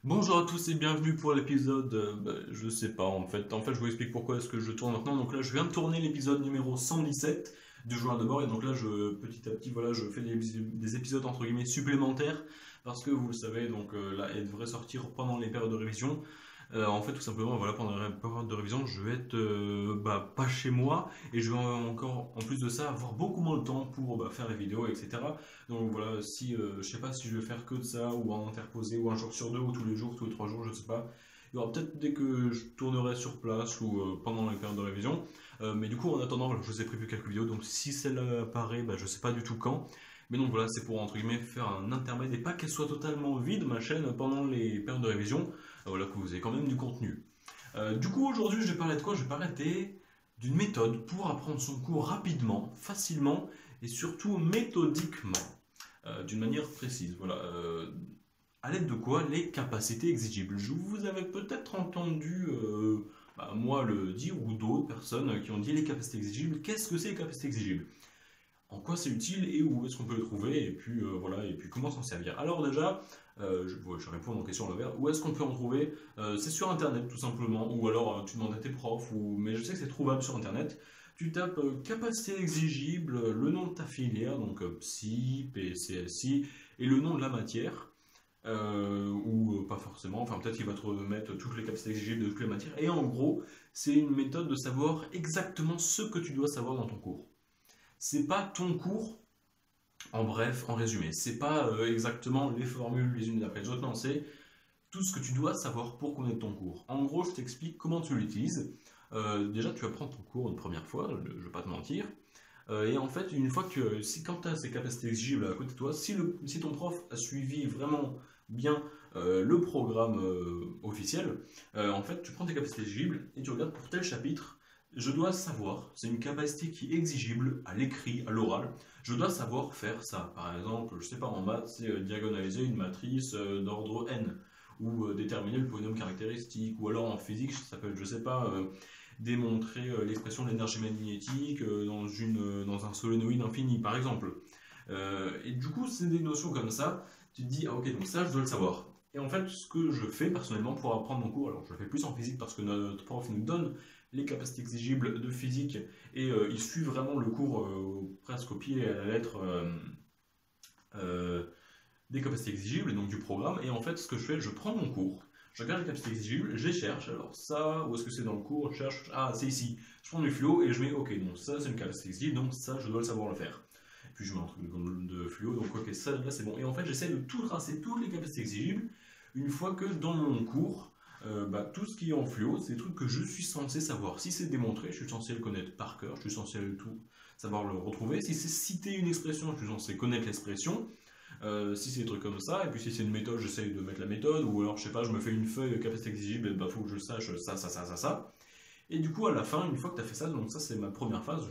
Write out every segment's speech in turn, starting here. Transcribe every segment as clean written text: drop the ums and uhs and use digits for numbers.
Bonjour à tous et bienvenue pour l'épisode, je sais pas en fait je vous explique pourquoi est-ce que je tourne maintenant. Donc là je viens de tourner l'épisode numéro 117 du joueur de bord et donc là petit à petit voilà je fais des épisodes entre guillemets supplémentaires parce que vous le savez donc là elle devrait sortir pendant les périodes de révision. En fait tout simplement voilà pendant la période de révision je vais être pas chez moi et je vais encore en plus de ça avoir beaucoup moins de temps pour faire les vidéos etc. Donc voilà, si je sais pas si je vais faire que de ça, ou en interposer, ou un jour sur deux, ou tous les jours, tous les 3 jours, je sais pas. Il y aura peut-être dès que je tournerai sur place ou pendant la période de révision. Mais du coup, en attendant, voilà, je vous ai prévu quelques vidéos, donc si celle-là apparaît, je sais pas du tout quand. Mais donc voilà, c'est pour entre guillemets faire un intermède et pas qu'elle soit totalement vide ma chaîne pendant les périodes de révision. Voilà, que vous ayez quand même du contenu. Du coup, aujourd'hui, je vais parler de quoi? Je vais parler d'une méthode pour apprendre son cours rapidement, facilement et surtout méthodiquement d'une manière précise. Voilà. À l'aide de quoi? Les capacités exigibles. Je vous avais peut-être entendu moi le dire ou d'autres personnes qui ont dit les capacités exigibles. Qu'est-ce que c'est les capacités exigibles? En quoi c'est utile et où est-ce qu'on peut le trouver et puis voilà et puis comment s'en servir. Alors déjà, je réponds aux questions à l'envers. Où est-ce qu'on peut en trouver? C'est sur internet tout simplement ou alors tu demandes à tes profs mais je sais que c'est trouvable sur internet. Tu tapes capacité exigible, le nom de ta filière, donc psy, PCSI, et le nom de la matière, ou pas forcément, enfin peut-être qu'il va te remettre toutes les capacités exigibles de toutes les matières, et en gros, c'est une méthode de savoir exactement ce que tu dois savoir dans ton cours. C'est pas ton cours, en bref, en résumé, c'est pas exactement les formules les unes après les autres, non, c'est tout ce que tu dois savoir pour connaître ton cours. En gros, je t'explique comment tu l'utilises. Déjà, tu vas prendre ton cours une première fois, je ne vais pas te mentir. Et en fait, une fois que, si quand tu as ces capacités exigibles à côté de toi, si ton prof a suivi vraiment bien le programme officiel, en fait, tu prends tes capacités exigibles et tu regardes pour tel chapitre. Je dois savoir, c'est une capacité qui est exigible à l'écrit, à l'oral. Je dois savoir faire ça. Par exemple, je sais pas, en maths, c'est diagonaliser une matrice d'ordre n, ou déterminer le polynôme caractéristique, ou alors en physique, ça peut être, je sais pas, démontrer l'expression de l'énergie magnétique dans un solénoïde infini, par exemple. Et du coup, c'est des notions comme ça, tu te dis, ah, ok, donc ça, je dois le savoir. Et en fait, ce que je fais personnellement pour apprendre mon cours, alors je le fais plus en physique parce que notre prof nous donne les capacités exigibles de physique et il suit vraiment le cours presque au pied et à la lettre euh, des capacités exigibles et donc du programme. Et en fait, ce que je fais, je prends mon cours, je regarde les capacités exigibles, je les cherche. Alors ça, où est-ce que c'est dans le cours? Je cherche, ah c'est ici. Je prends du fluo et je mets, ok, donc ça c'est une capacité exigible, donc ça je dois le savoir le faire. Puis je mets un truc de fluo, donc ok, ça là c'est bon. Et en fait, j'essaie de tout tracer, toutes les capacités exigibles, une fois que dans mon cours, tout ce qui est en fluo, c'est des trucs que je suis censé savoir. Si c'est démontré, je suis censé le connaître par cœur, je suis censé tout savoir le retrouver. Si c'est citer une expression, je suis censé connaître l'expression. Si c'est des trucs comme ça, et puis si c'est une méthode, j'essaye de mettre la méthode, ou alors je sais pas, je me fais une feuille de capacité exigible, et faut que je sache ça. Et du coup, à la fin, une fois que tu as fait ça, donc ça c'est ma première phase,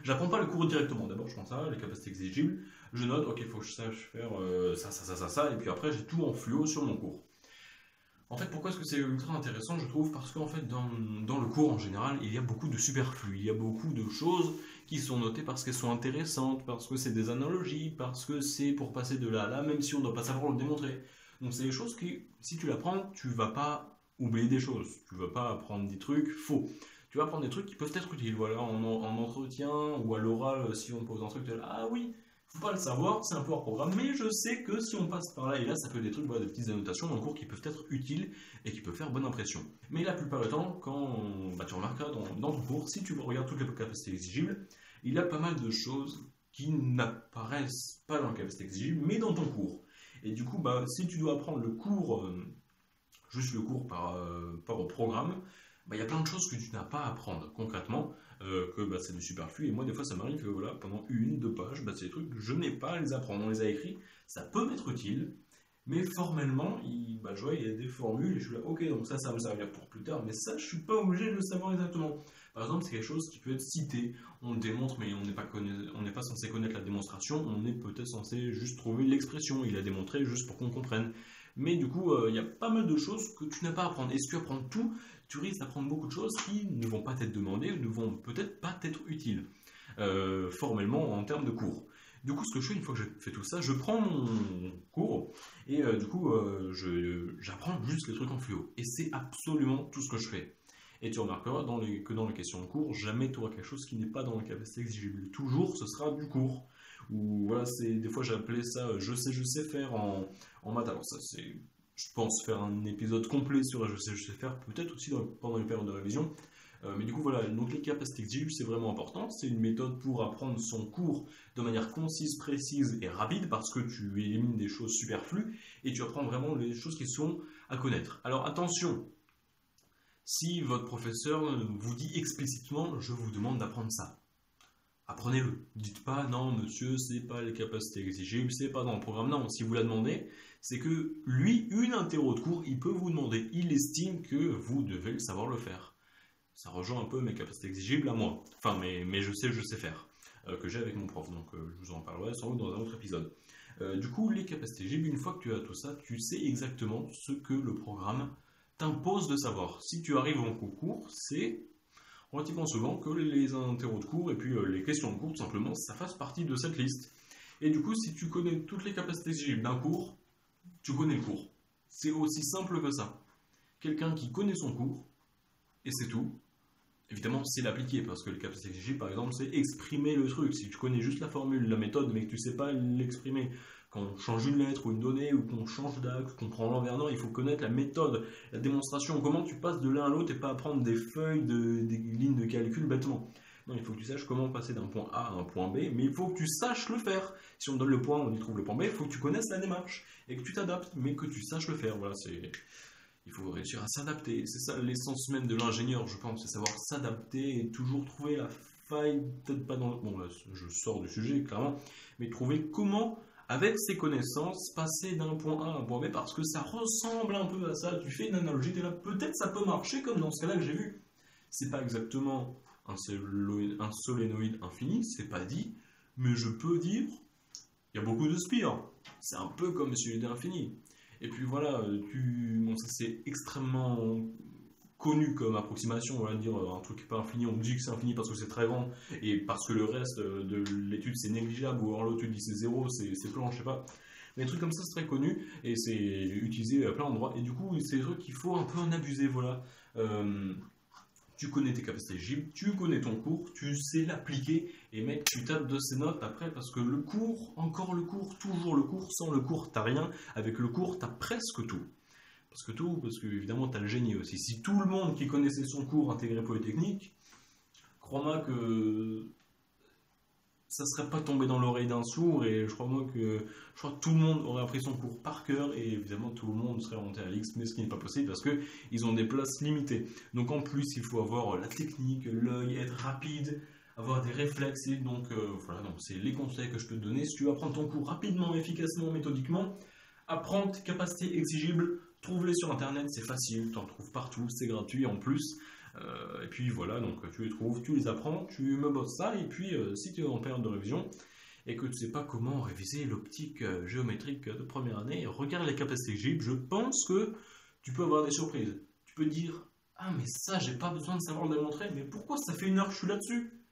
j'apprends pas le cours directement. D'abord, je prends ça, les capacités exigibles, je note, ok, il faut que je sache faire ça, et puis après, j'ai tout en fluo sur mon cours. En fait, pourquoi est-ce que c'est ultra intéressant, je trouve? Parce qu'en fait, dans le cours en général, il y a beaucoup de superflu, il y a beaucoup de choses qui sont notées parce qu'elles sont intéressantes, parce que c'est des analogies, parce que c'est pour passer de là à là, même si on ne doit pas savoir le démontrer. Donc c'est des choses qui, si tu l'apprends, tu vas pas oublier des choses, tu vas pas apprendre des trucs faux. Tu vas apprendre des trucs qui peuvent être utiles, voilà, en entretien ou à l'oral, si on te pose un truc, tu es là, ah oui, faut pas le savoir, c'est un peu hors programme, mais je sais que si on passe par là et là, ça peut être des trucs, voilà, des petites annotations dans le cours qui peuvent être utiles et qui peuvent faire bonne impression. Mais la plupart du temps, quand tu remarqueras dans ton cours, si tu regardes toutes les capacités exigibles, il y a pas mal de choses qui n'apparaissent pas dans la capacité exigible, mais dans ton cours. Et du coup, si tu dois apprendre le cours, juste le cours par programme, il y a plein de choses que tu n'as pas à apprendre concrètement, que c'est du superflu. Et moi, des fois, ça m'arrive que voilà, pendant une, deux pages, c'est des trucs que je n'ai pas à les apprendre. On les a écrits, ça peut m'être utile, mais formellement, je vois, il y a des formules et je suis là, ok, donc ça va me servir pour plus tard, mais ça, je suis pas obligé de le savoir exactement. Par exemple, c'est quelque chose qui peut être cité, on le démontre, mais on n'est pas censé connaître la démonstration, on est peut-être censé juste trouver l'expression, il a démontré juste pour qu'on comprenne. Mais du coup, il y a pas mal de choses que tu n'as pas à apprendre. Et si tu apprends tout, tu risques d'apprendre beaucoup de choses qui ne vont pas t'être demandées ou ne vont peut-être pas t'être utiles formellement en termes de cours. Du coup, ce que je fais, une fois que j'ai fait tout ça, je prends mon cours et j'apprends juste les trucs en fluo. Et c'est absolument tout ce que je fais. Et tu remarqueras que dans les questions de cours, jamais tu auras quelque chose qui n'est pas dans la capacité exigible. Toujours, ce sera du cours. Ou voilà, des fois j'ai appelé ça je sais faire en maths. Alors ça, je pense faire un épisode complet sur je sais faire, peut-être aussi pendant les périodes de révision. Mais du coup, voilà, donc les capacités exigibles, c'est vraiment important. C'est une méthode pour apprendre son cours de manière concise, précise et rapide parce que tu élimines des choses superflues et tu apprends vraiment les choses qui sont à connaître. Alors attention, si votre professeur vous dit explicitement je vous demande d'apprendre ça, apprenez-le. Dites pas non monsieur, c'est pas les capacités exigibles, c'est pas dans le programme. Non, si vous la demandez, c'est que lui, une interro de cours, il peut vous demander. Il estime que vous devez le savoir le faire. Ça rejoint un peu mes capacités exigibles à moi. Enfin, mais je sais faire. Que j'ai avec mon prof. Donc je vous en parlerai sans doute dans un autre épisode. Du coup, les capacités exigibles, une fois que tu as tout ça, tu sais exactement ce que le programme t'impose de savoir. Si tu arrives en concours, c'est relativement souvent que les interros de cours et puis les questions de cours, tout simplement, ça fasse partie de cette liste. Et du coup, si tu connais toutes les capacités exigibles d'un cours, tu connais le cours. C'est aussi simple que ça. Quelqu'un qui connaît son cours, et c'est tout. Évidemment, c'est l'appliquer, parce que les capacités exigibles, par exemple, c'est exprimer le truc. Si tu connais juste la formule, la méthode, mais que tu ne sais pas l'exprimer, quand on change une lettre ou une donnée, ou qu'on change d'axe, qu'on prend l'envers, non, il faut connaître la méthode, la démonstration, comment tu passes de l'un à l'autre et pas apprendre des feuilles, des lignes de calcul bêtement. Non, il faut que tu saches comment passer d'un point A à un point B, mais il faut que tu saches le faire. Si on te donne le point, on y trouve le point B, il faut que tu connaisses la démarche et que tu t'adaptes, mais que tu saches le faire. Voilà, il faut réussir à s'adapter. C'est ça l'essence même de l'ingénieur, je pense, c'est savoir s'adapter et toujours trouver la faille, peut-être pas dans... Bon, là, je sors du sujet, clairement, mais trouver comment, avec ses connaissances, passer d'un point A à un point B, parce que ça ressemble un peu à ça. Tu fais une analogie, tu es là, peut-être ça peut marcher, comme dans ce cas-là que j'ai vu. C'est pas exactement un solénoïde infini, c'est pas dit, mais je peux dire, il y a beaucoup de spires. C'est un peu comme celui d'infini. Et puis voilà, bon, ça c'est extrêmement connu comme approximation, on va dire un truc qui n'est pas infini, on dit que c'est infini parce que c'est très grand, et parce que le reste de l'étude c'est négligeable, ou alors l'autre tu dis c'est zéro, c'est plan, je sais pas. Mais des trucs comme ça c'est très connu, et c'est utilisé à plein d'endroits, et du coup c'est des trucs qu'il faut un peu en abuser, voilà. Tu connais tes capacités exigibles, tu connais ton cours, tu sais l'appliquer, et mec, tu tapes de ces notes après, parce que le cours, encore le cours, toujours le cours, sans le cours, t'as rien, avec le cours, t'as presque tout. Parce que évidemment, t'as le génie aussi. Si tout le monde qui connaissait son cours intégré Polytechnique, crois-moi que ça serait pas tombé dans l'oreille d'un sourd, et je crois que tout le monde aurait appris son cours par cœur, et évidemment tout le monde serait monté à l'X, mais ce qui n'est pas possible parce qu'ils ont des places limitées. Donc en plus il faut avoir la technique, l'œil, être rapide, avoir des réflexes, et donc voilà, donc c'est les conseils que je peux te donner. Si tu veux apprendre ton cours rapidement, efficacement, méthodiquement, apprends tes capacités exigibles, trouve-les sur internet, c'est facile, tu en trouves partout, c'est gratuit en plus. Et puis voilà, donc tu les trouves, tu les apprends, tu me bosses ça, et puis si tu es en période de révision et que tu ne sais pas comment réviser l'optique géométrique de première année, regarde les capacités exigibles, je pense que tu peux avoir des surprises. Tu peux dire, ah mais ça j'ai pas besoin de savoir le démontrer, mais pourquoi ça fait une heure que je suis là-dessus?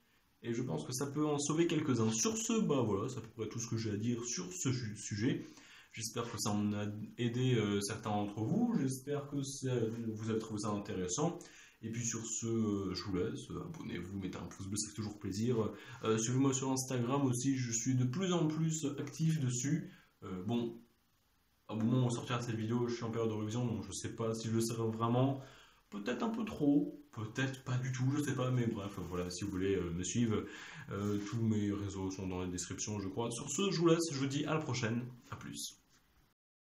Et je pense que ça peut en sauver quelques-uns. Sur ce, bah voilà, ça pourrait être tout ce que j'ai à dire sur ce sujet. J'espère que ça en a aidé certains d'entre vous, j'espère que vous avez trouvé ça intéressant. Et puis sur ce, je vous laisse, abonnez-vous, mettez un pouce bleu, ça fait toujours plaisir. Suivez-moi sur Instagram aussi, je suis de plus en plus actif dessus. Bon, au moment où on sortira cette vidéo, je suis en période de révision, donc je ne sais pas si je le serai vraiment. Peut-être un peu trop, peut-être pas du tout, je sais pas, mais bref, voilà, si vous voulez me suivre, tous mes réseaux sont dans la description, je crois. Sur ce, je vous laisse, je vous dis à la prochaine, à plus.